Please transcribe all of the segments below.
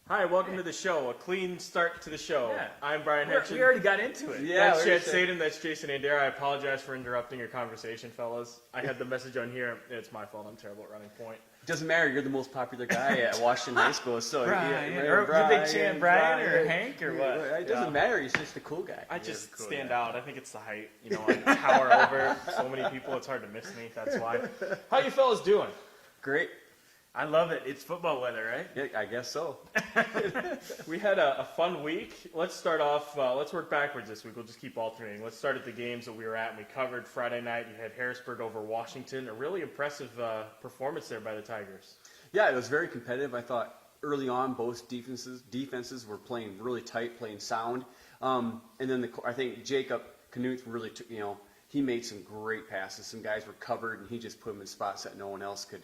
Hi, welcome to the show. A clean start to the show. Yeah. I'm Brian Haenchen. We already got into it. Yeah, That's Chad Stadem. That's Jason Andera. I apologize for interrupting your conversation, fellas. I had the message on here. It's my fault. I'm terrible at running point. Doesn't matter. You're the most popular guy at Washington High School. So Brian, yeah, or you big Chan Brian or Hank or what? It doesn't matter. He's just a cool guy. I just cool, stand yeah. out. I think it's the height. You know, I tower over so many people. It's hard to miss me. That's why. How you fellas doing? Great. I love it. It's football weather, right? Yeah, I guess so. We had a fun week. Let's start off. Let's work backwards this week. We'll just keep alternating. Let's start at the games that we were at. And we covered Friday night. You had Harrisburg over Washington. A really impressive performance there by the Tigers. Yeah, it was very competitive. I thought early on both defenses were playing really tight, playing sound. And then I think Jacob Knuth really took, he made some great passes. Some guys were covered, and he just put them in spots that no one else could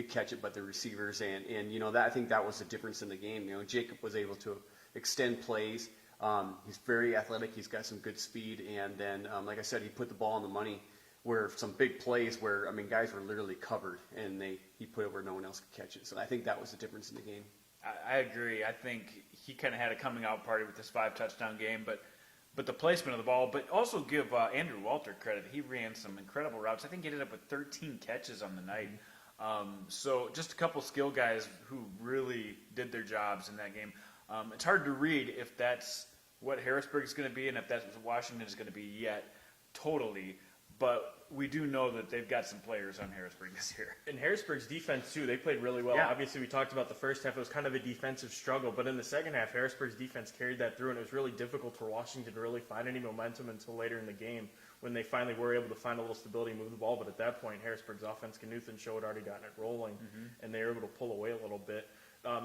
catch it but the receivers. And that I think that was the difference in the game. Jacob was able to extend plays. He's very athletic. He's got some good speed. And then, like I said, he put the ball on the money where some big plays where, guys were literally covered, and he put it where no one else could catch it. So I think that was the difference in the game. I agree. I think he kind of had a coming out party with this 5-touchdown game, but the placement of the ball. But also give Andrew Walter credit. He ran some incredible routes. I think he ended up with 13 catches on the night. So just a couple skill guys who really did their jobs in that game. It's hard to read if that's what Harrisburg is going to be and if that's what Washington is going to be yet totally. But we do know that they've got some players on Harrisburg this year. And Harrisburg's defense, too, they played really well. Yeah. Obviously, we talked about the first half. It was kind of a defensive struggle. But in the second half, Harrisburg's defense carried that through, and it was really difficult for Washington to really find any momentum until later in the game when they finally were able to find a little stability and move the ball. But at that point, Harrisburg's offense, Knuth and Show had already gotten it rolling, and they were able to pull away a little bit.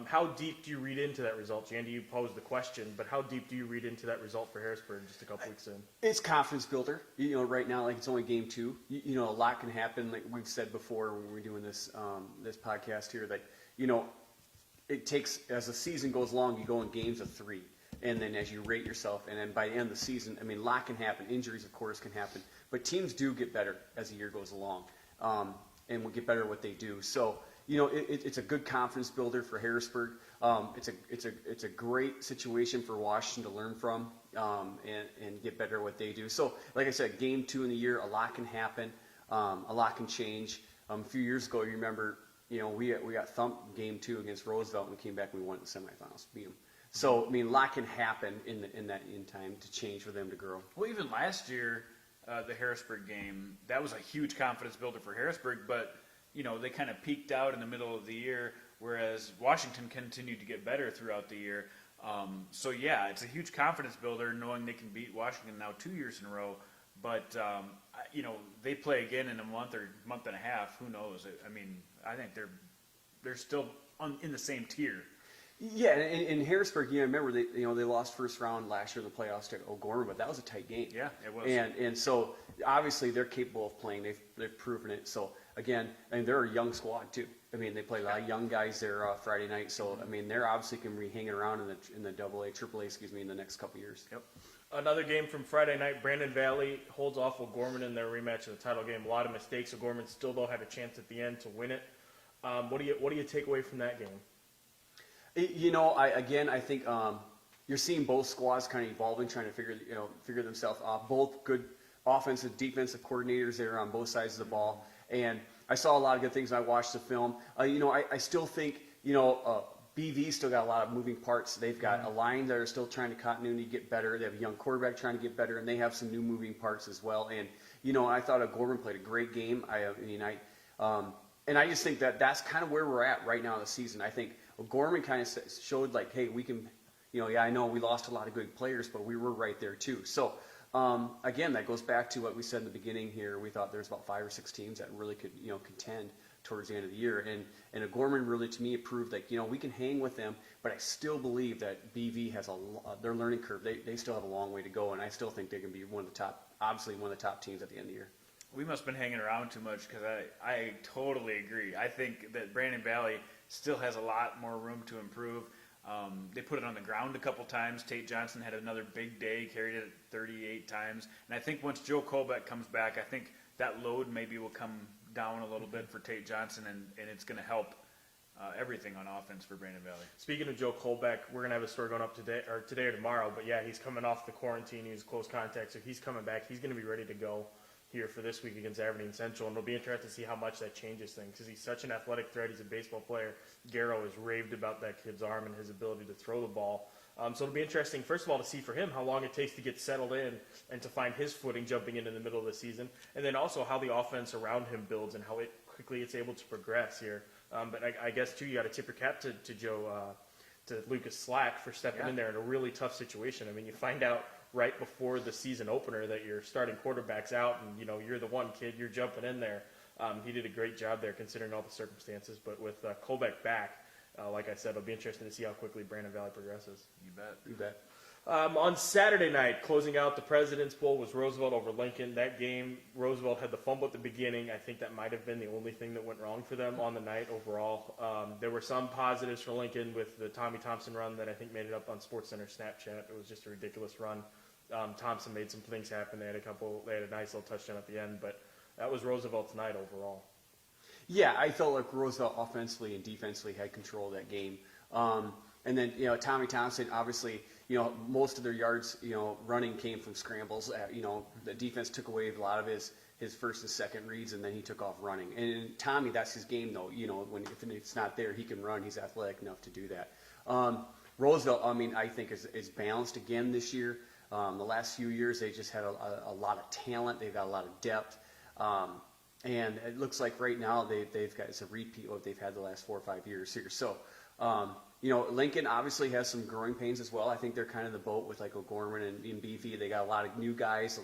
How deep do you read into that result? Jandy, you posed the question, but how deep do you read into that result for Harrisburg just a couple weeks in? It's confidence builder. Right now, like it's only game 2. A lot can happen. Like we've said before when we're doing this this podcast here, that it takes, as the season goes along, you go in games of 3, and then as you rate yourself, and then by the end of the season, a lot can happen. Injuries, of course, can happen, but teams do get better as the year goes along, and will get better at what they do. So. It's a good confidence builder for Harrisburg. It's a great situation for Washington to learn from and get better at what they do. So, like I said, game 2 in the year, a lot can happen, a lot can change. A few years ago, you remember, we got thumped game 2 against Roosevelt, and we came back and we won the semifinals, beat them. So, a lot can happen in time to change for them to grow. Well, even last year, the Harrisburg game, that was a huge confidence builder for Harrisburg, but they kind of peaked out in the middle of the year, whereas Washington continued to get better throughout the year. So, yeah, it's a huge confidence builder knowing they can beat Washington now 2 years in a row. But, they play again in a month or month and a half. Who knows? I think they're still in the same tier. Yeah, and in Harrisburg, I remember they lost first round last year in the playoffs to O'Gorman, but that was a tight game. Yeah, it was. And so obviously they're capable of playing. They've proven it. So again, they're a young squad too. They play a lot of young guys there Friday night. So they're obviously going to be hanging around in the AAA, in the next couple years. Yep. Another game from Friday night, Brandon Valley holds off O'Gorman in their rematch of the title game. A lot of mistakes. O'Gorman still though had a chance at the end to win it. What do you take away from that game? I think you're seeing both squads kind of evolving, trying to figure themselves out. Both good offensive, defensive coordinators there on both sides of the ball. And I saw a lot of good things when I watched the film. I still think, BV still got a lot of moving parts. They've got a line that are still trying to continuity get better. They have a young quarterback trying to get better, and they have some new moving parts as well. And, I thought O'Gorman played a great game. And I just think that that's kind of where we're at right now in the season. I think O'Gorman kind of showed like, hey, we can, I know we lost a lot of good players, but we were right there too. So, again, that goes back to what we said in the beginning here. We thought there's about 5 or 6 teams that really could, contend towards the end of the year. And O'Gorman really, to me, proved that, we can hang with them, but I still believe that BV has their learning curve. They still have a long way to go, and I still think they can be one of the top teams at the end of the year. We must have been hanging around too much because I totally agree. I think that Brandon Valley still has a lot more room to improve. They put it on the ground a couple times. Tate Johnson had another big day, carried it 38 times. And I think once Joe Colbeck comes back, I think that load maybe will come down a little bit for Tate Johnson, and it's going to help everything on offense for Brandon Valley. Speaking of Joe Colbeck, we're going to have a story going up today or tomorrow. But yeah, he's coming off the quarantine. He was close contact, so he's coming back. He's going to be ready to go here for this week against Aberdeen Central, and it'll be interesting to see how much that changes things because he's such an athletic threat. He's a baseball player. Garrow has raved about that kid's arm and his ability to throw the ball. So it'll be interesting, first of all, to see for him how long it takes to get settled in and to find his footing jumping in the middle of the season, and then also how the offense around him builds and how quickly it's able to progress here. But I guess, too, you got to tip your cap to Joe, to Lucas Slack for stepping in there in a really tough situation. I mean, you find out right before the season opener that your starting quarterback's out and, you know, you're the one kid, you're jumping in there. He did a great job there considering all the circumstances. But with Colbeck back, like I said, it'll be interesting to see how quickly Brandon Valley progresses. You bet. You bet. On Saturday night, closing out the President's Bowl was Roosevelt over Lincoln. That game, Roosevelt had the fumble at the beginning. I think that might have been the only thing that went wrong for them on the night overall. There were some positives for Lincoln with the Tommy Thompson run that I think made it up on SportsCenter Snapchat. It was just a ridiculous run. Thompson made some things happen. They had a nice little touchdown at the end, but that was Roosevelt's night overall. Yeah, I felt like Roosevelt offensively and defensively had control of that game. And then, you know, Tommy Thompson, obviously, you know, most of their yards, you know, running came from scrambles. You know, the defense took away a lot of his first and second reads, and then he took off running. And Tommy, that's his game, though. You know, if it's not there, he can run. He's athletic enough to do that. Roosevelt, I mean, I think is balanced again this year. The last few years, they just had a lot of talent. They've got a lot of depth. And it looks like right now they've got, it's a repeat of what they've had the last 4 or 5 years here. So, you know, Lincoln obviously has some growing pains as well. I think they're kind of the boat with like O'Gorman and Beefy. They got a lot of new guys,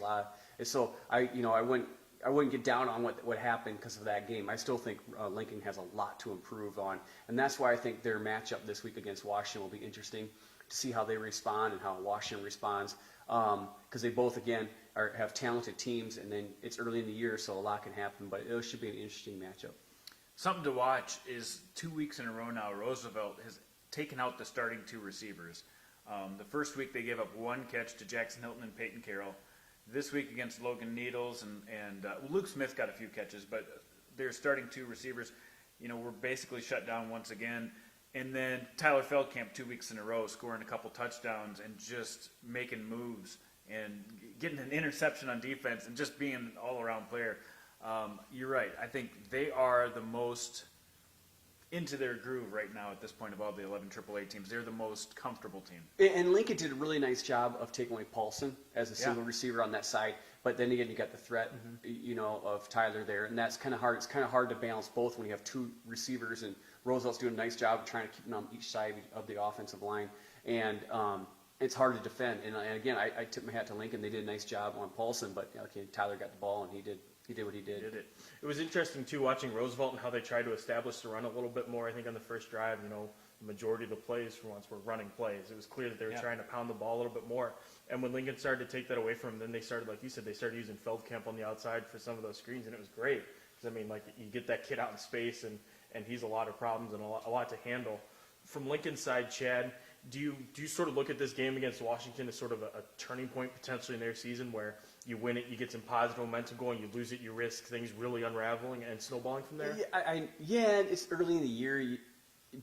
and so I wouldn't get down on what happened because of that game. I still think Lincoln has a lot to improve on, and that's why I think their matchup this week against Washington will be interesting to see how they respond and how Washington responds, because they both again have talented teams, and then it's early in the year, so a lot can happen. But it should be an interesting matchup. Something to watch is 2 weeks in a row now, Roosevelt has taken out the starting 2 receivers. The first week they gave up 1 catch to Jackson Hilton and Peyton Carroll. This week against Logan Needles and Luke Smith got a few catches, but their starting 2 receivers, you know, were basically shut down once again. And then Tyler Feldkamp 2 weeks in a row scoring a couple touchdowns and just making moves and getting an interception on defense and just being an all-around player. You're right. I think they are the most into their groove right now at this point of all the 11 AAA teams. They're the most comfortable team. And Lincoln did a really nice job of taking away Paulson as a single receiver on that side. But then again, you got the threat, you know, of Tyler there, and that's kind of hard. It's kind of hard to balance both when you have 2 receivers, and Roosevelt's doing a nice job of trying to keep them on each side of the offensive line, and it's hard to defend. And again, I tip my hat to Lincoln. They did a nice job on Paulson, but okay, Tyler got the ball, and he did what he did. It was interesting, too, watching Roosevelt and how they tried to establish the run a little bit more. I think on the first drive, you know, the majority of the plays for once were running plays. It was clear that they were trying to pound the ball a little bit more. And when Lincoln started to take that away from them, then they started, like you said, they started using Feldkamp on the outside for some of those screens, and it was great. Because, I mean, like, you get that kid out in space, and he's a lot of problems and a lot to handle. From Lincoln's side, Chad, do you sort of look at this game against Washington as sort of a turning point potentially in their season where you win it, you get some positive momentum going, you lose it, you risk things really unraveling and snowballing from there? Yeah, it's early in the year,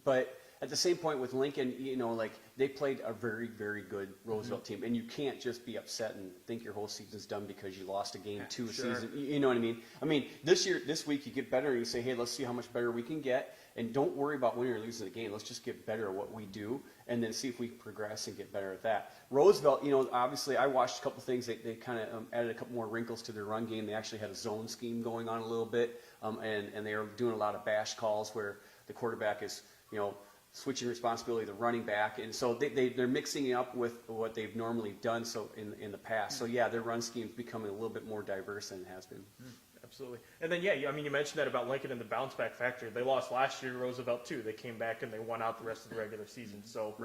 but at the same point with Lincoln, you know, like they played a very, very good Roosevelt team, and you can't just be upset and think your whole season's done because you lost a game a season. You know what I mean? I mean, this week you get better and you say, hey, let's see how much better we can get, and don't worry about winning or losing the game. Let's just get better at what we do, and then see if we progress and get better at that. Roosevelt, you know, obviously I watched a couple things. They kind of added a couple more wrinkles to their run game. They actually had a zone scheme going on a little bit, and they are doing a lot of bash calls where the quarterback is, you know, switching responsibility to the running back, and so they're mixing it up with what they've normally done so in the past. So yeah, their run scheme's becoming a little bit more diverse than it has been. Absolutely. And then, I mean, you mentioned that about Lincoln and the bounce back factor. They lost last year to Roosevelt, too. They came back and they won out the rest of the regular season. So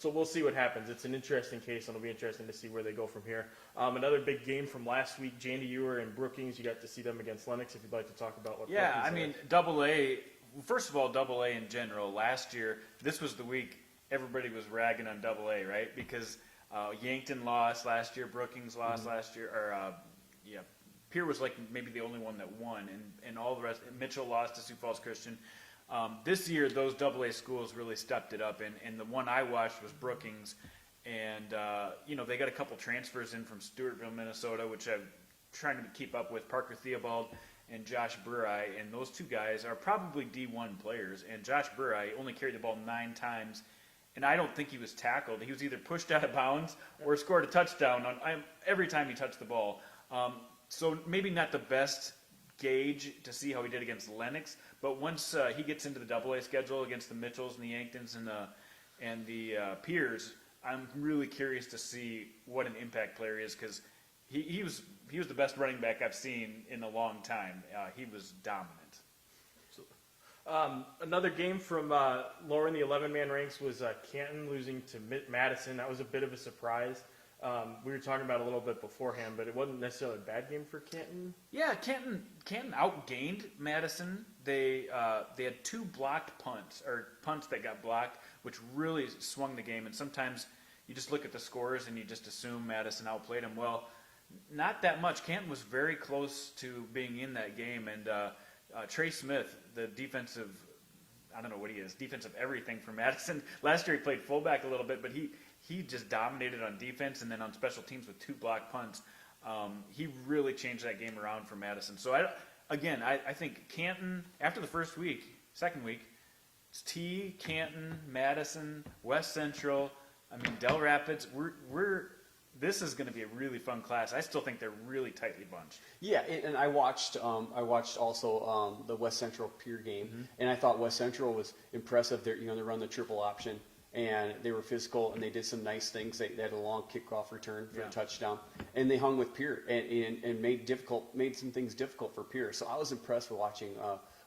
we'll see what happens. It's an interesting case, and it'll be interesting to see where they go from here. Another big game from last week, Jandy Ewer and Brookings. You got to see them against Lennox, if you'd like to talk about what Yeah, Brookings I mean, AA, first of all, AA in general, last year, this was the week everybody was ragging on AA, right? Because Yankton lost last year, Brookings lost last year, or Pierre was like maybe the only one that won, and all the rest. Mitchell lost to Sioux Falls Christian. This year, those AA schools really stepped it up, and the one I watched was Brookings, and they got a couple transfers in from Stewartville, Minnesota, which I'm trying to keep up with, Parker Theobald and Josh Burai, and those two guys are probably D1 players, and Josh Burai only carried the ball 9 times, and I don't think he was tackled. He was either pushed out of bounds or scored a touchdown every time he touched the ball. So maybe not the best gauge to see how he did against Lennox, but once he gets into the AA schedule against the Mitchells and the Yanktons and the Piers, I'm really curious to see what an impact player is, because he was the best running back I've seen in a long time. He was dominant. Another game from lower in the 11-man ranks was Canton losing to Madison. That was a bit of a surprise. We were talking about it a little bit beforehand, but it wasn't necessarily a bad game for Canton. Yeah, Canton outgained Madison. They had 2 blocked punts that got blocked, which really swung the game. And sometimes you just look at the scores and you just assume Madison outplayed them. Well, not that much. Canton was very close to being in that game, and Trey Smith, the defensive, I don't know what he is, defensive everything for Madison. Last year he played fullback a little bit, but he just dominated on defense, and then on special teams with 2 blocked punts. He really changed that game around for Madison. So I think Canton, after the second week, it's Canton, Madison, West Central. Del Rapids. This is going to be a really fun class. I still think they're really tightly bunched. Yeah, and I watched also the West Central Pier game, and I thought West Central was impressive. They run the triple option, and they were physical, and they did some nice things. They had a long kickoff return for a touchdown, and they hung with Pier and made some things difficult for Pier. So I was impressed with watching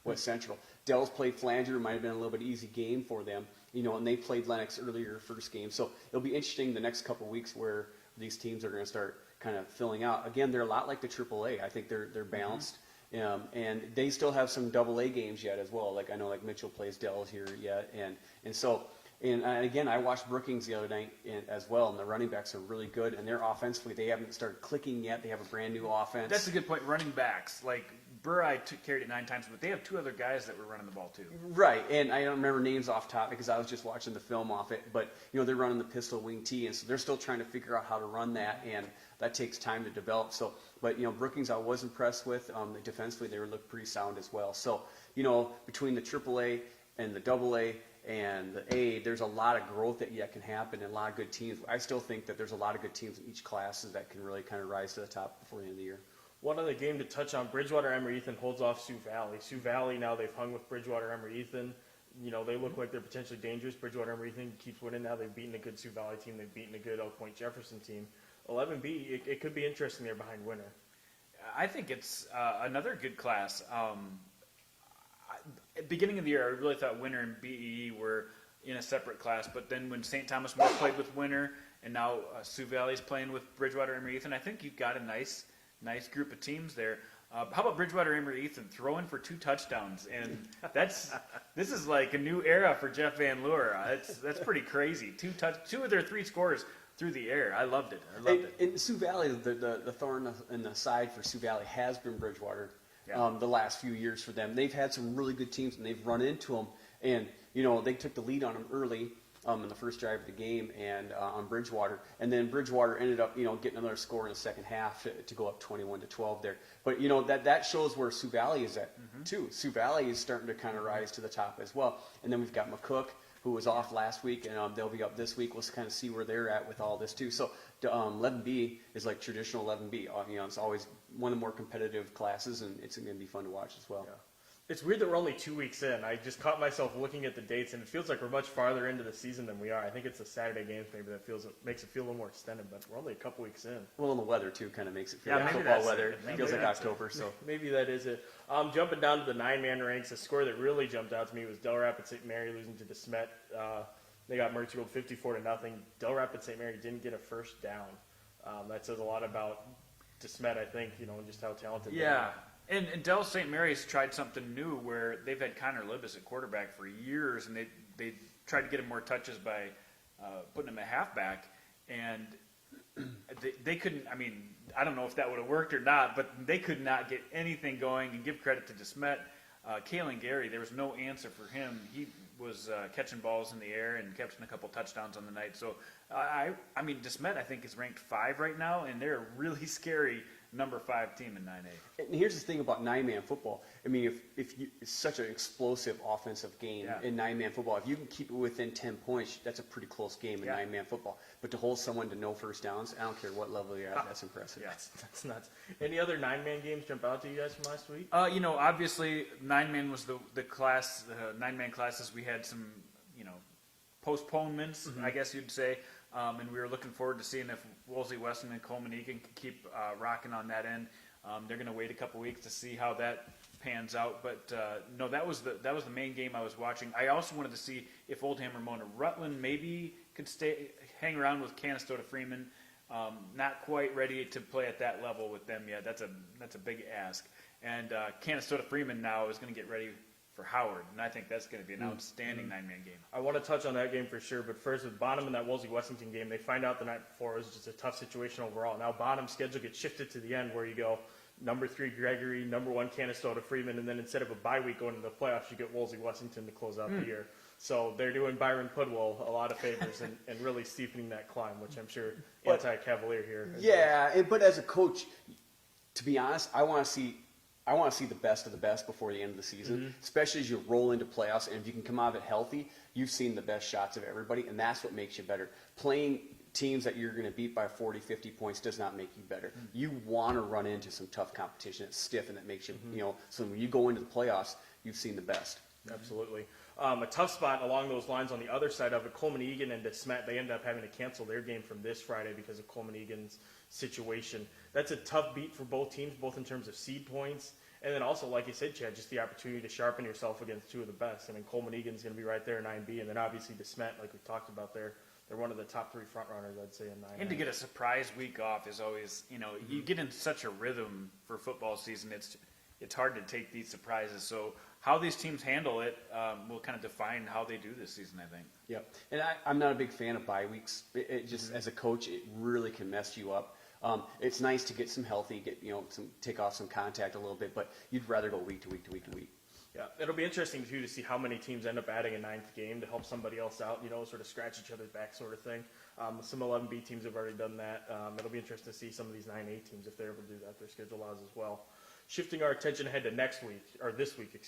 West Central. Dells played Flanger. It might have been a little bit easy game for them, and they played Lennox earlier first game. So it'll be interesting the next couple of weeks where these teams are going to start kind of filling out. Again, they're a lot like the AAA. I think they're balanced, and they still have some AA games yet as well. Like I know Mitchell plays Dells here yet, and so. And again, I watched Brookings the other night as well, and the running backs are really good. And they're offensively, they haven't started clicking yet. They have a brand new offense. That's a good point. Running backs, like Burai carried it 9 times, but they have 2 other guys that were running the ball too. Right, and I don't remember names off top because I was just watching the film off it. But they're running the pistol wing T, and so they're still trying to figure out how to run that, and that takes time to develop. So, but Brookings, I was impressed with. Defensively, they looked pretty sound as well. So, between the AAA and the AA. And the A, there's a lot of growth that can happen and a lot of good teams. I still think that there's a lot of good teams in each class that can really kind of rise to the top before the end of the year. One other game to touch on, Bridgewater Emory Eaton holds off Sioux Valley. Sioux Valley, now they've hung with Bridgewater Emory Eaton. They look like they're potentially dangerous. Bridgewater Emory Eaton keeps winning now. They've beaten a good Sioux Valley team. They've beaten a good Elk Point Jefferson team. 11B, it could be interesting there behind Winter. I think it's another good class. At the beginning of the year, I really thought Winter and BEE were in a separate class, but then when St. Thomas More played with Winter, and now Sioux Valley's playing with Bridgewater Emory Eaton, I think you've got a nice group of teams there. How about Bridgewater Emory Eaton throwing for 2 touchdowns? And this is like a new era for Jeff Van Leur. That's pretty crazy. 2 of their 3 scores through the air. I loved it. In Sioux Valley, the thorn in the side for Sioux Valley has been Bridgewater. The last few years for them. They've had some really good teams, and they've run into them. And, they took the lead on them early in the first drive of the game and on Bridgewater. And then Bridgewater ended up, getting another score in the second half to go up 21-12 there. But, that shows where Sioux Valley is at, too. Sioux Valley is starting to kind of rise to the top as well. And then we've got McCook, who was off last week, and they'll be up this week. We'll kind of see where they're at with all this, too. So 11B is like traditional 11B. It's always one of the more competitive classes, and it's going to be fun to watch as well. Yeah. It's weird that we're only 2 weeks in. I just caught myself looking at the dates, and it feels like we're much farther into the season than we are. I think it's the Saturday games maybe that makes it feel a little more extended, but we're only a couple weeks in. Well, and the weather, too, kind of makes it feel like maybe football weather. It feels like October. So maybe that is it. Jumping down to the 9-man ranks, a score that really jumped out to me was Del Rapids St. Mary losing to DeSmet. They got Murchfield 54-0. Del Rapids St. Mary didn't get a first down. That says a lot about DeSmet, I think, just how talented they are. And Del St. Mary's tried something new where they've had Connor Libas at quarterback for years, and they tried to get him more touches by putting him at halfback, and they couldn't. I don't know if that would have worked or not, but they could not get anything going. And give credit to DeSmet. Kalen Gary, there was no answer for him. He was catching balls in the air and catching a couple touchdowns on the night. So, I mean, DeSmet, I think, is ranked 5 right now, and they're a really scary number 5 team in 9A. And here's the thing about 9-man football. I mean, if it's such an explosive offensive game in 9-man football. If you can keep it within 10 points, that's a pretty close game in 9-man football. But to hold someone to no first downs, I don't care what level you're at, that's impressive. Yeah, that's nuts. Any other 9-man games jump out to you guys from last week? Obviously, 9-man was the class. The 9-man classes, we had some, postponements, I guess you'd say. And we were looking forward to seeing if Wolsey, Weston, and Coleman Egan could keep rocking on that end. They're going to wait a couple weeks to see how that pans out. But no, that was the main game I was watching. I also wanted to see if Oldham, Ramona, Rutland maybe could hang around with Canastota Freeman. Not quite ready to play at that level with them yet. That's a big ask. And Canastota Freeman now is going to get ready for Howard, and I think that's going to be an outstanding 9-man game. I want to touch on that game for sure, but first with Bonham in that Wolsey-Wessington game, they find out the night before it was just a tough situation overall. Now Bonham's schedule gets shifted to the end where you go number 3 Gregory, number 1 Canastota Freeman, and then instead of a bye week going into the playoffs, you get Wolsey-Wessington to close out the year. So they're doing Byron Pudwell a lot of favors and really steepening that climb, which I'm sure anti-Cavalier here. But as a coach, to be honest, I want to see the best of the best before the end of the season, especially as you roll into playoffs. And if you can come out of it healthy, you've seen the best shots of everybody, and that's what makes you better. Playing teams that you're going to beat by 40, 50 points does not make you better. You want to run into some tough competition that's stiff and that makes you, so when you go into the playoffs, you've seen the best. Absolutely. A tough spot along those lines on the other side of it, Coleman Egan and DeSmet, they ended up having to cancel their game from this Friday because of Coleman Egan's situation. That's a tough beat for both teams, both in terms of seed points, and then also, like you said, Chad, just the opportunity to sharpen yourself against 2 of the best. I mean, Coleman Egan's going to be right there in 9B, and then obviously DeSmet, like we talked about there, they're one of the top 3 front runners, I'd say, in 9. And to get a surprise week off is always, you get in such a rhythm for football season, it's hard to take these surprises. So how these teams handle it will kind of define how they do this season, I think. Yep. And I'm not a big fan of bye weeks. It just, as a coach, it really can mess you up. It's nice to get some healthy, take off some contact a little bit, but you'd rather go week to week to week to week. Yeah, it'll be interesting, too, to see how many teams end up adding a 9th game to help somebody else out, sort of scratch each other's back sort of thing. Some 11B teams have already done that. It'll be interesting to see some of these 9A teams, if they're able to do that, their schedule allows as well. Shifting our attention ahead to this week,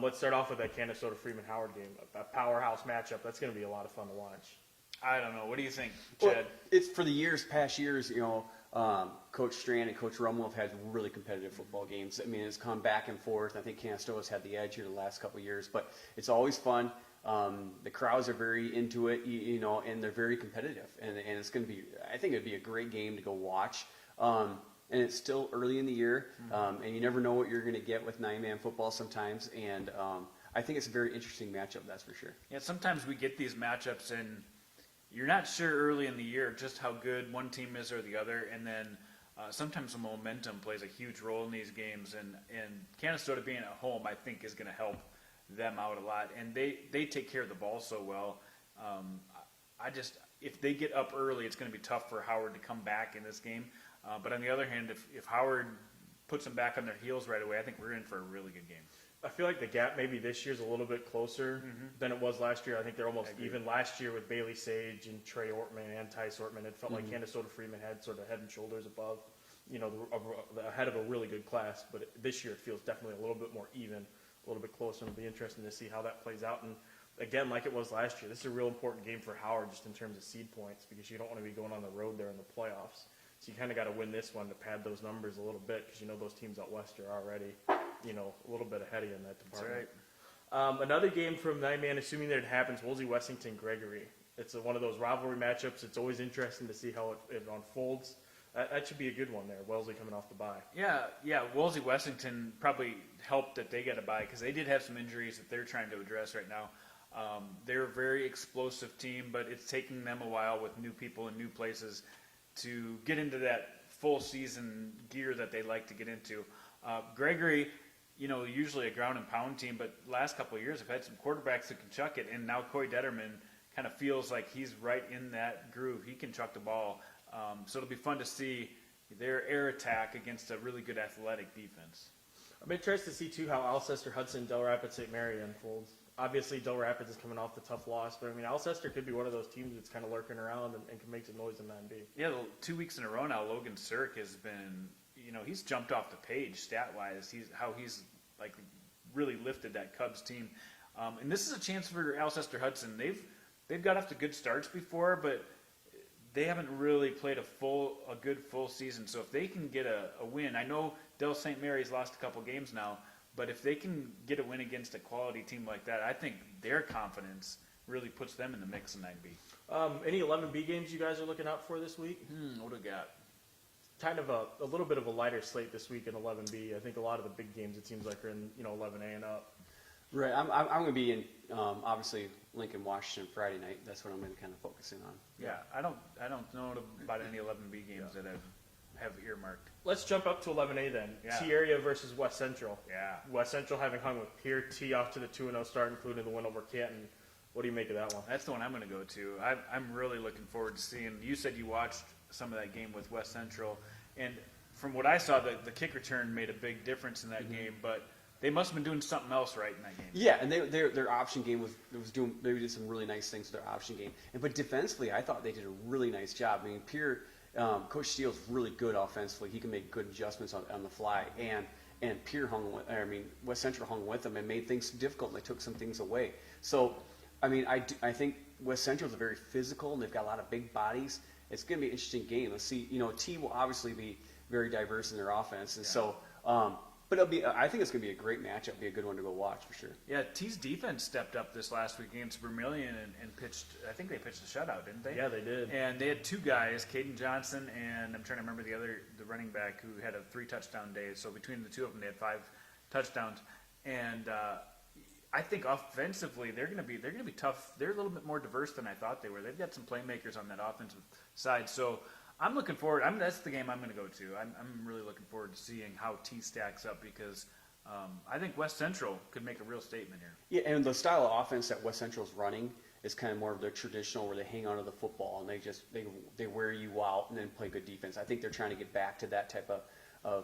let's start off with that Canastota Freeman-Howard game, a powerhouse matchup. That's going to be a lot of fun to watch. I don't know. What do you think, Chad? Well, it's for the past years, Coach Strand and Coach Rummel have had really competitive football games. I mean, it's come back and forth. I think Canastoga's had the edge here the last couple of years, but it's always fun. The crowds are very into it, and they're very competitive. And it's going to be, I think it'd be a great game to go watch. And it's still early in the year, and you never know what you're going to get with 9-man football sometimes. And I think it's a very interesting matchup, that's for sure. Yeah, sometimes we get these matchups and you're not sure early in the year just how good one team is or the other, and then sometimes the momentum plays a huge role in these games, and Canastota being at home, I think, is going to help them out a lot, and they take care of the ball so well. If they get up early, it's going to be tough for Howard to come back in this game, but on the other hand, if Howard puts them back on their heels right away, I think we're in for a really good game. I feel like the gap maybe this year's a little bit closer than it was last year. I think they're almost even last year with Bailey Sage and Trey Ortman and Tice Ortman. It felt like Canastota Freeman had sort of head and shoulders above, ahead of a really good class. But this year it feels definitely a little bit more even, a little bit closer. It'll be interesting to see how that plays out. And again, like it was last year, this is a real important game for Howard just in terms of seed points because you don't want to be going on the road there in the playoffs. So you kind of got to win this one to pad those numbers a little bit because those teams out west are already a little bit ahead of you in that department. That's right. Another game from 9-man, assuming that it happens, Wolsey-Wessington-Gregory. It's one of those rivalry matchups. It's always interesting to see how it unfolds. That should be a good one there, Wellesley coming off the bye. Yeah, Wolsey-Wessington probably helped that they got a bye because they did have some injuries that they're trying to address right now. They're a very explosive team, but it's taking them a while with new people and new places to get into that full season gear that they like to get into. Gregory, usually a ground and pound team, but last couple of years have had some quarterbacks that can chuck it, and now Coy Detterman kind of feels like he's right in that groove. He can chuck the ball. So it'll be fun to see their air attack against a really good athletic defense. I'm interested to see, too, how Alcester, Hudson, Del Rapids, St. Mary unfolds. Obviously, Del Rapids is coming off the tough loss, but, I mean, Alcester could be one of those teams that's kind of lurking around and can make some noise in 9B. Yeah, 2 weeks in a row now, Logan Sirk has been, he's jumped off the page stat-wise. He's like really lifted that Cubs team. And this is a chance for Alcester Hudson. They've got off to good starts before, but they haven't really played a good full season. So if they can get a win, I know Del St. Mary's lost a couple games now, but if they can get a win against a quality team like that, I think their confidence really puts them in the mix in 9B. Any 11B games you guys are looking out for this week? What do we got? Kind of a little bit of a lighter slate this week in 11B. I think a lot of the big games, it seems like, are in 11A and up. Right. I'm going to be in, obviously, Lincoln, Washington Friday night. That's what I'm going to kind of focus in on. Yeah, I don't know about any 11B games that have earmarked. Let's jump up to 11A then. Yeah. T area versus West Central. Yeah. West Central having hung with Pier, T off to the 2-0 start, including the win over Canton. What do you make of that one? That's the one I'm going to go to. I'm really looking forward to seeing. You said you watched some of that game with West Central, and from what I saw, the kick return made a big difference in that game, but they must have been doing something else right in that game. Yeah, and their option game was doing. They did some really nice things with their option game, but defensively, I thought they did a really nice job. I mean, Pier, Coach Steele's really good offensively. He can make good adjustments on the fly, and Pier West Central hung with them and made things difficult. And they took some things away. So, I mean, I think West Central's very physical, and they've got a lot of big bodies. It's going to be an interesting game. Let's see. T will obviously be very diverse in their offense, and so. But I think it's going to be a great matchup, be a good one to go watch for sure. Yeah, T's defense stepped up this last week against Vermilion and pitched. I think they pitched a shutout, didn't they? Yeah, they did. And they had two guys, Caden Johnson and I'm trying to remember the running back who had a 3-touchdown day. So between the two of them, they had 5 touchdowns. And I think offensively they're going to be tough. They're a little bit more diverse than I thought they were. They've got some playmakers on that offensive side. So I'm looking forward. That's the game I'm going to go to. I'm really looking forward to seeing how T stacks up because I think West Central could make a real statement here. Yeah, and the style of offense that West Central's running is kind of more of their traditional, where they hang onto the football and they wear you out and then play good defense. I think they're trying to get back to that type of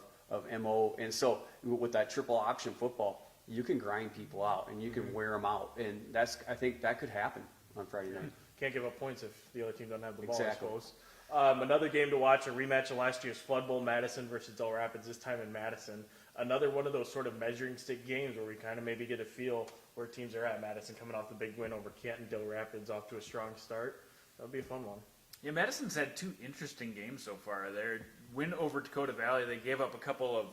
MO. And so with that triple option football, you can grind people out and you can wear them out, and I think that could happen on Friday night. Can't give up points if the other team doesn't have the ball, Exactly. I suppose. Another game to watch, a rematch of last year's Flood Bowl, Madison versus Del Rapids, this time in Madison. Another one of those sort of measuring stick games where we kind of maybe get a feel where teams are at. Madison coming off the big win over Canton, Del Rapids off to a strong start. That would be a fun one. Yeah, Madison's had 2 interesting games so far. Their win over Dakota Valley, they gave up a couple of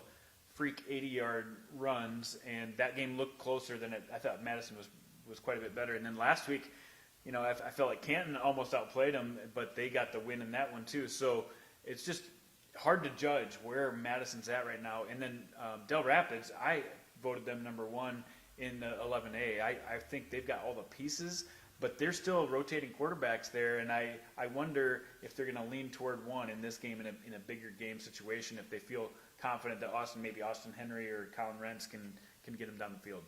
freak 80-yard runs, and that game looked closer than I thought Madison was quite a bit better. And then last week, I felt like Canton almost outplayed them, but they got the win in that one too. So it's just hard to judge where Madison's at right now. And then Del Rapids, I voted them number 1 in the 11A. I think they've got all the pieces, but they're still rotating quarterbacks there, and I wonder if they're going to lean toward one in this game in a bigger game situation if they feel confident that maybe Austin Henry or Colin Rentz can get them down the field.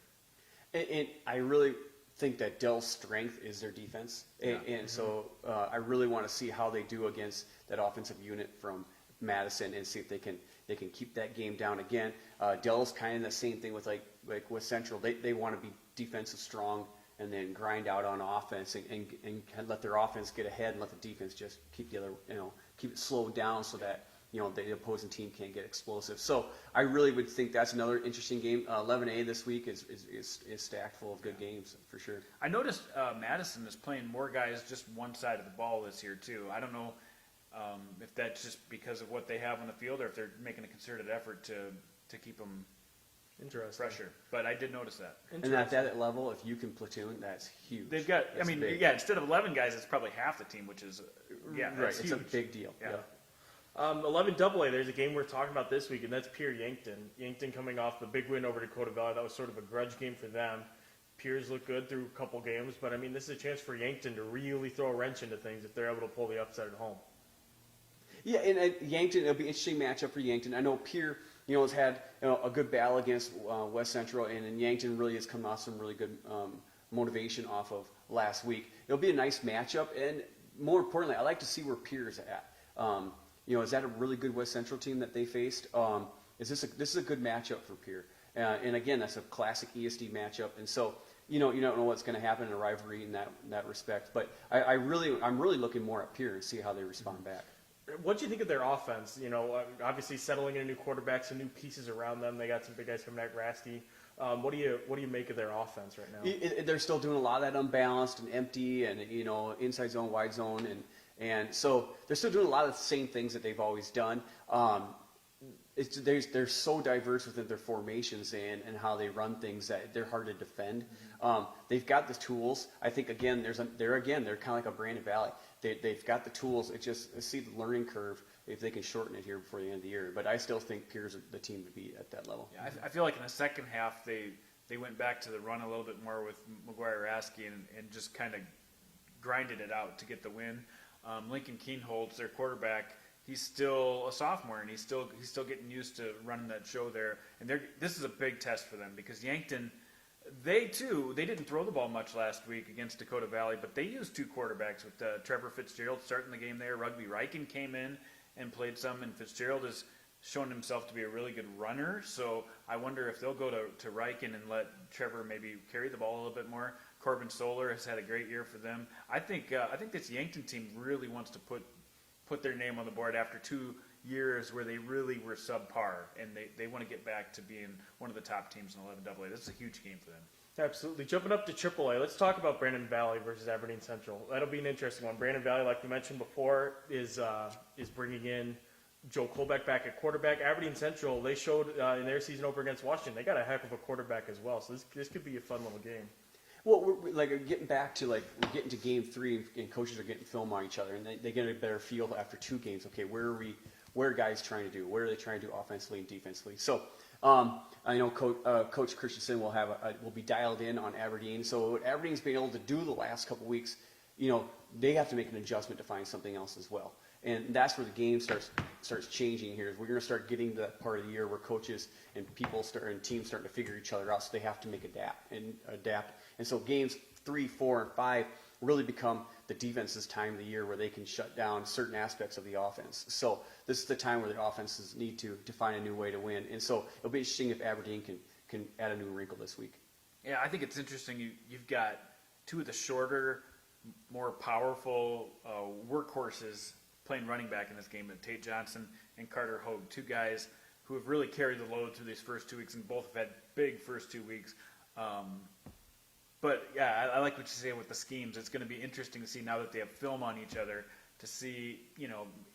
And I really think that Dell's strength is their defense, and so I really want to see how they do against that offensive unit from Madison and see if they can keep that game down again. Dell's kind of the same thing with like West Central. They want to be defensive strong and then grind out on offense and let their offense get ahead and let the defense just keep keep it slowed down so that the opposing team can't get explosive. So I really would think that's another interesting game. 11A this week is stacked full of good games for sure. I noticed Madison is playing more guys just one side of the ball this year too. I don't know if that's just because of what they have on the field or if they're making a concerted effort to keep them fresher. But I did notice that. And at that level, if you can platoon, that's huge. They've got. That's big. Instead of 11 guys, it's probably half the team, which is right. That's It's huge. a big deal. Yeah. 11 AA, there's a game we're talking about this week, and that's Pier Yankton. Yankton coming off the big win over Dakota Valley. That was sort of a grudge game for them. Piers looked good through a couple games, but, this is a chance for Yankton to really throw a wrench into things if they're able to pull the upset at home. Yeah, and Yankton, it'll be an interesting matchup for Yankton. I know Pier, has had a good battle against West Central, and then Yankton really has come off some really good motivation off of last week. It'll be a nice matchup, and more importantly, I like to see where Pier's at. Is that a really good West Central team that they faced? This is a good matchup for Pier, And again, that's a classic ESD matchup. And so, you don't know what's going to happen in a rivalry in that respect. But I'm really looking more up here and see how they respond back. What do you think of their offense? Obviously settling in a new quarterback, some new pieces around them. They got some big guys coming back, Rasty. What do you make of their offense right now? They're still doing a lot of that unbalanced and empty and inside zone, wide zone, and so they're still doing a lot of the same things that they've always done. They're so diverse within their formations and how they run things that they're hard to defend. They've got the tools. I think again, they're kind of like a Brandon Valley. They've got the tools. It's just I see the learning curve if they can shorten it here before the end of the year. But I still think Pierre's the team to beat at that level. Yeah, I feel like in the second half they went back to the run a little bit more with McGuire-Rasky and just kind of grinded it out to get the win. Lincoln Keenholz, their quarterback, he's still a sophomore and he's still getting used to running that show there. And this is a big test for them because Yankton, they didn't throw the ball much last week against Dakota Valley, but they used two quarterbacks with Trevor Fitzgerald starting the game there. Rugby Riken came in and played some, and Fitzgerald has shown himself to be a really good runner. So I wonder if they'll go to Riken and let Trevor maybe carry the ball a little bit more. Corbin Solar has had a great year for them. I think this Yankton team really wants to put their name on the board after 2 years where they really were subpar, and they want to get back to being one of the top teams in 11AA. This is a huge game for them. Absolutely. Jumping up to AAA, let's talk about Brandon Valley versus Aberdeen Central. That'll be an interesting one. Brandon Valley, like we mentioned before, is bringing in Joe Colbeck back at quarterback. Aberdeen Central, they showed in their season opener against Washington, they got a heck of a quarterback as well. So this could be a fun little game. Well, we're getting back to we're getting to game 3, and coaches are getting film on each other, and they get a better feel after 2 games. Okay, what are guys trying to do? What are they trying to do offensively and defensively? So I know Coach Christensen will be dialed in on Aberdeen. So what Aberdeen's been able to do the last couple weeks, they have to make an adjustment to find something else as well. And that's where the game starts changing here. We're going to start getting to that part of the year where coaches and teams starting to figure each other out. So they have to make adapt. And so games 3, 4, and 5 really become the defense's time of the year where they can shut down certain aspects of the offense. So this is the time where the offenses need to find a new way to win. And so it'll be interesting if Aberdeen can add a new wrinkle this week. Yeah, I think it's interesting. You've got 2 of the shorter, more powerful workhorses playing running back in this game, Tate Johnson and Carter Hogue, 2 guys who have really carried the load through these first 2 weeks, and both have had big first 2 weeks. But yeah, I like what you say with the schemes. It's going to be interesting to see now that they have film on each other to see,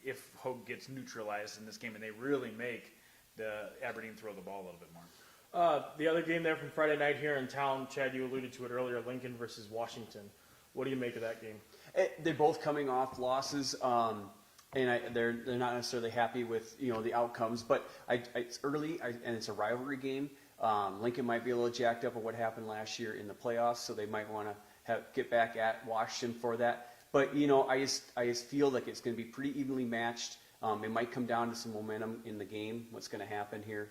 if Hogue gets neutralized in this game and they really make the Aberdeen throw the ball a little bit more. The other game there from Friday night here in town, Chad, you alluded to it earlier, Lincoln versus Washington. What do you make of that game? They're both coming off losses, and they're not necessarily happy with the outcomes. But it's early, and it's a rivalry game. Lincoln might be a little jacked up on what happened last year in the playoffs, so they might want to get back at Washington for that. But I just feel like it's going to be pretty evenly matched. It might come down to some momentum in the game. What's going to happen here?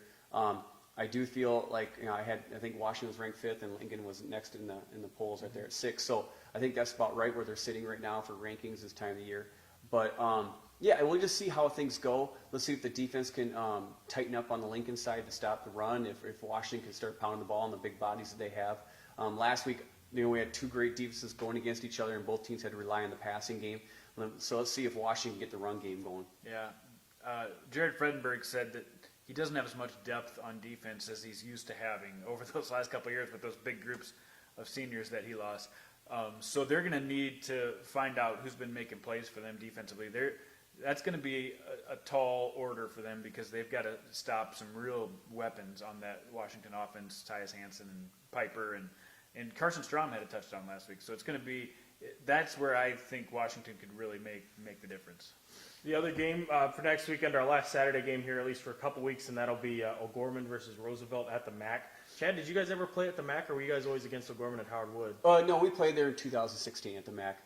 I do feel like I think Washington was ranked 5th and Lincoln was next in the polls right there at 6. So I think that's about right where they're sitting right now for rankings this time of the year. But yeah, we'll just see how things go. Let's see if the defense can tighten up on the Lincoln side to stop the run. If Washington can start pounding the ball on the big bodies that they have. Last week, we had 2 great defenses going against each other, and both teams had to rely on the passing game. So let's see if Washington can get the run game going. Yeah, Jared Fredenberg said that he doesn't have as much depth on defense as he's used to having over those last couple of years with those big groups of seniors that he lost. So they're going to need to find out who's been making plays for them defensively. That's going to be a tall order for them because they've got to stop some real weapons on that Washington offense, Tyus Haenchen and Piper, and Carson Strom had a touchdown last week. So it's going to be – that's where I think Washington could really make the difference. The other game for next weekend, our last Saturday game here, at least for a couple weeks, and that'll be O'Gorman versus Roosevelt at the MAC. Chad, did you guys ever play at the MAC, or were you guys always against O'Gorman at Howard Wood? No, we played there in 2016 at the MAC.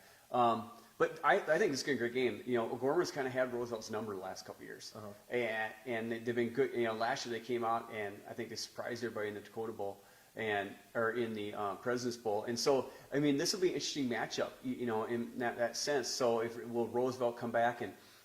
But I think it's going to be a great game. O'Gorman's kind of had Roosevelt's number the last couple of years. Uh-huh. And they've been good. Last year they came out, and I think they surprised everybody in the Dakota Bowl or in the President's Bowl. And so, I mean, this will be an interesting matchup, in that sense. So will Roosevelt come back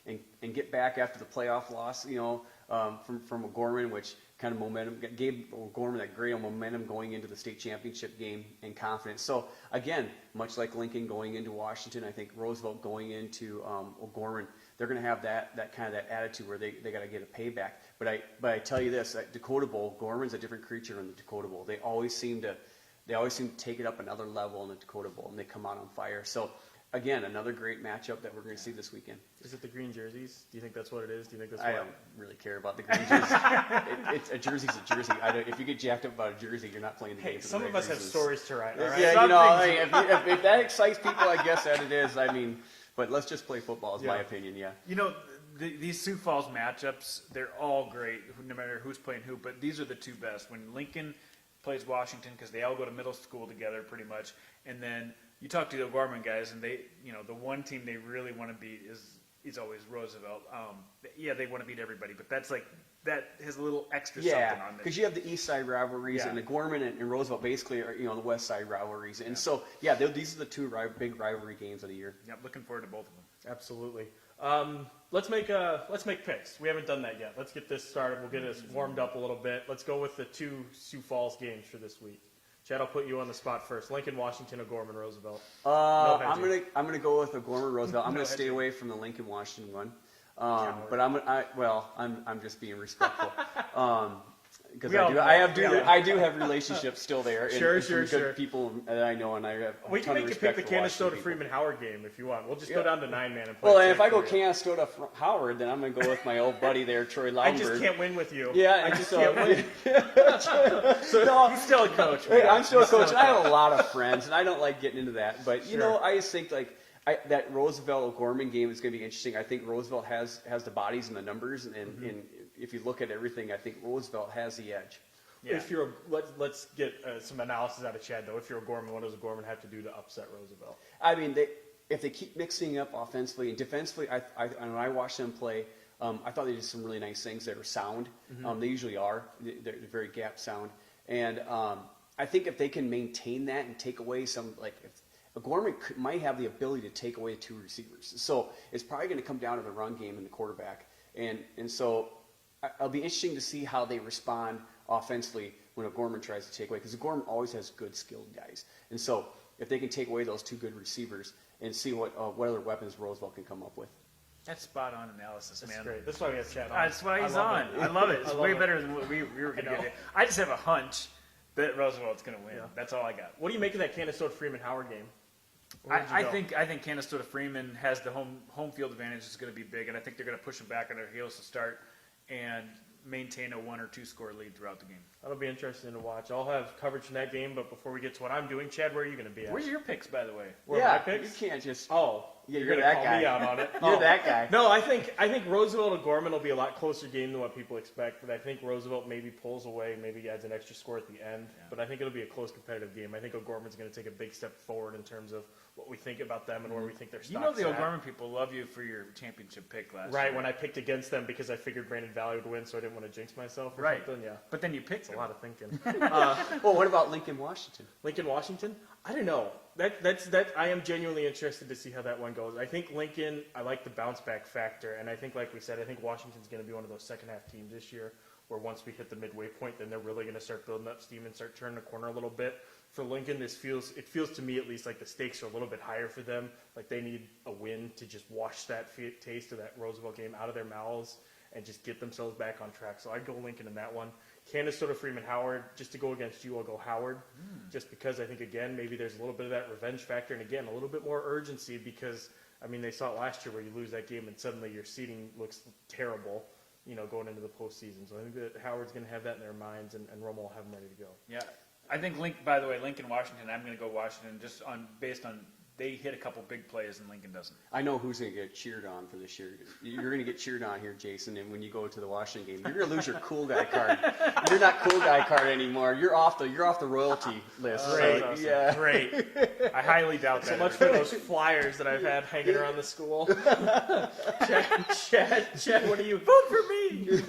and get back after the playoff loss, from O'Gorman, which kind of momentum, gave O'Gorman that great momentum going into the state championship game and confidence. So again, much like Lincoln going into Washington, I think Roosevelt going into O'Gorman, they're going to have that kind of that attitude where they got to get a payback. But I tell you this, at Dakota Bowl, Gorman's a different creature in the Dakota Bowl. They always seem to take it up another level in the Dakota Bowl, and they come out on fire. So again, another great matchup that we're going to see this weekend. Is it the green jerseys? Do you think that's what it is? Do you think that's I what? don't really care about the green jerseys. A jersey's a jersey. If you get jacked up about a jersey, you're not playing the game. Hey, for the some right of us have reasons. stories to write. All right? Yeah, Some you know, things- if that excites people, I guess that it is. I mean, but let's just play football, is my Yeah. opinion. Yeah. You know, these Sioux Falls matchups, they're all great, no matter who's playing who, but these are the two best. When Lincoln plays Washington, because they all go to middle school together pretty much, and then you talk to the O'Gorman guys, and they, you know, the one team they really want to beat is always Roosevelt. Yeah, they want to beat everybody, but that's like, that has a little extra something Yeah, on because it. you have the East Side rivalries, Yeah. and the Gorman and Roosevelt basically are, you know, the West Side rivalries, and so yeah, these are the two big rivalry games of the year. Yep, looking forward to both of them. Absolutely. Let's make picks. We haven't done that yet. Let's get this started. We'll get us warmed up a little bit. Let's go with the two Sioux Falls games for this week. Chad, I'll put you on the spot first. Lincoln, Washington, O'Gorman, Roosevelt. I'm hedging. gonna go with the Gorman Roosevelt. I'm No gonna stay hedging. away from the Lincoln Washington one, Coward. but I'm just being respectful. Because We all know. I do have relationships still there. And Sure, some sure. good people that I know, and I have. We can make you pick the Canastota Freeman Howard game if you want. We'll just go down to 9-man and play. Well, it and if I go for you. Canastota Howard, then I'm gonna go with my old buddy there, Troy I Lombard. just can't win with you. Yeah, I just can't win. So no, He's still a coach. Hey, man. I'm still a He's coach, and I have a lot of friends, and I don't like getting into that. But you Sure. know, I just think like that Roosevelt O'Gorman game is going to be interesting. I think Roosevelt has the bodies and the numbers, and if you look at everything, I think Roosevelt has the edge. Yeah. If you're let's get some analysis out of Chad though. If you're O'Gorman, what does O'Gorman have to do to upset Roosevelt? I mean, if they keep mixing up offensively and defensively, when I watched them play, I thought they did some really nice things. They were sound. They usually are. They're very gap sound, and I think if they can maintain that and take away some, like if O'Gorman might have the ability to take away two receivers, so it's probably going to come down to the run game and the quarterback, and so it'll be interesting to see how they respond offensively when O'Gorman tries to take away, because O'Gorman always has good skilled guys, and so if they can take away those two good receivers and see what other weapons Roosevelt can come up with. That's spot on analysis, That's man. great. That's why we have Chad on. That's why he's I on. love it. I love it. It's I love way it. better than what we were going to know. get. I just have a hunch that Roosevelt's going to win. Yeah. That's all I got. What do you make of that Canastota Freeman Howard game? Where would you I go? think Canastota Freeman has the home field advantage is going to be big, and I think they're going to push them back on their heels to start and maintain a 1 or 2 score lead throughout the game. That'll be interesting to watch. I'll have coverage from that game, but before we get to what I'm doing, Chad, where are you going to be at? Where's your picks, by the way? Where are my yeah, picks? you can't just. Oh, Yeah, you're you're going to that call guy. me out on it. You're Oh. that guy. No, I think Roosevelt O'Gorman will be a lot closer game than what people expect, but I think Roosevelt maybe pulls away, maybe adds an extra score at the end. Yeah. But I think it'll be a close competitive game. I think O'Gorman's going to take a big step forward in terms of what we think about them and where we think their You stock's know the at. O'Gorman people love you for your championship pick last Right, year. when I picked against them because I figured Brandon Valley would win, so I didn't want to jinx myself or Right. something. Yeah, But then you picked it's a them. lot of thinking. Well, what about Lincoln, Washington? Lincoln, Washington? I don't know. That's I am genuinely interested to see how that one goes. I think Lincoln, I like the bounce back factor, and I think, like we said, I think Washington's going to be one of those second half teams this year where once we hit the midway point, then they're really going to start building up steam and start turning the corner a little bit. For Lincoln, it feels to me at least like the stakes are a little bit higher for them. Like they need a win to just wash that taste of that Roosevelt game out of their mouths and just get themselves back on track. So I'd go Lincoln in that one. Canastota Freeman Howard, just to go against you, I'll go Howard. Just because I think, again, maybe there's a little bit of that revenge factor, and again, a little bit more urgency because, I mean, they saw it last year where you lose that game and suddenly your seating looks terrible, going into the postseason. So I think that Howard's going to have that in their minds, and Romo will have them ready to go. Yeah. I think, by the way, Lincoln, Washington, I'm going to go Washington just based on they hit a couple big plays and Lincoln doesn't. I know who's going to get cheered on for this year. You're going to get cheered on here, Jason, and when you go to the Washington game, you're going to lose your cool guy card. You're not cool guy card anymore. You're off the royalty list. Great. So, Awesome. yeah. Great. I highly doubt So that. much for those flyers that I've had hanging around the school. Chad, what do you vote for me?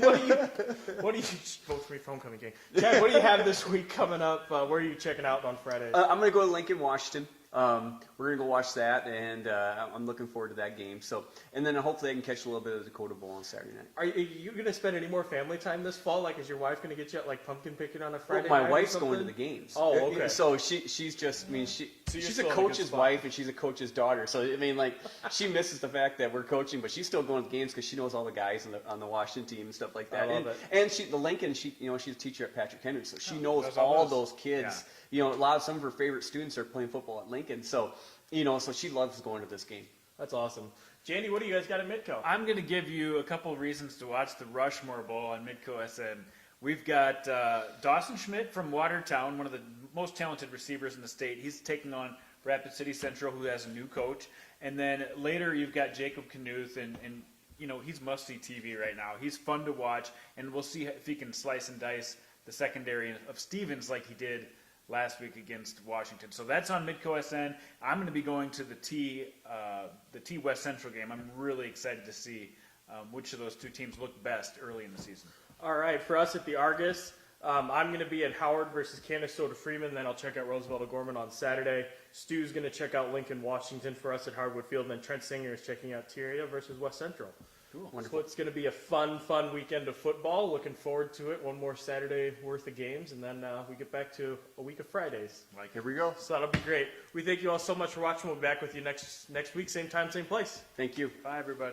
What do you vote for me for homecoming game? Chad, what do you have this week coming up? Where are you checking out on Friday? I'm going to go to Lincoln, Washington. we're gonna go watch that, and I'm looking forward to that game. So, and then hopefully I can catch a little bit of the Dakota Bowl on Saturday night. Are you going to spend any more family time this fall? Like, is your wife going to get you out, like, pumpkin picking on a Friday Well, night my or wife's something? going to the games. Oh, okay. So she's just, I mean, So you're she's still a in a good coach's spot. wife and she's a coach's daughter. So I mean, like, she misses the fact that we're coaching, but she's still going to the games because she knows all the guys on the Washington team and stuff like that. I love And the Lincoln, she's a teacher at Patrick Henry, so she knows knows all all those. those kids. Some of her favorite students are playing football at Lincoln. So so she loves going to this game. That's awesome. Jandy, what do you guys got at Midco? I'm going to give you a couple of reasons to watch the Rushmore Bowl on Midco SN. We've got Dawson Schmidt from Watertown, one of the most talented receivers in the state. He's taking on Rapid City Central, who has a new coach. And then later you've got Jacob Knuth, and he's must-see TV right now. He's fun to watch, and we'll see if he can slice and dice the secondary of Stevens like he did last week against Washington. So that's on Midco SN. I'm going to be going to the T West Central game. I'm really excited to see which of those two teams look best early in the season. All right, for us at the Argus, I'm going to be at Howard versus Canastota Freeman. Then I'll check out Roosevelt O'Gorman on Saturday. Stu's going to check out Lincoln, Washington for us at Hardwood Field. And then Trent Singer is checking out Tirada versus West Central. Cool. So it's going to be a fun weekend of football. Looking forward to it. One more Saturday worth of games, and then we get back to a week of Fridays. Here we go. So that'll be great. We thank you all so much for watching. We'll be back with you next week, same time, same place. Thank you. Bye, everybody.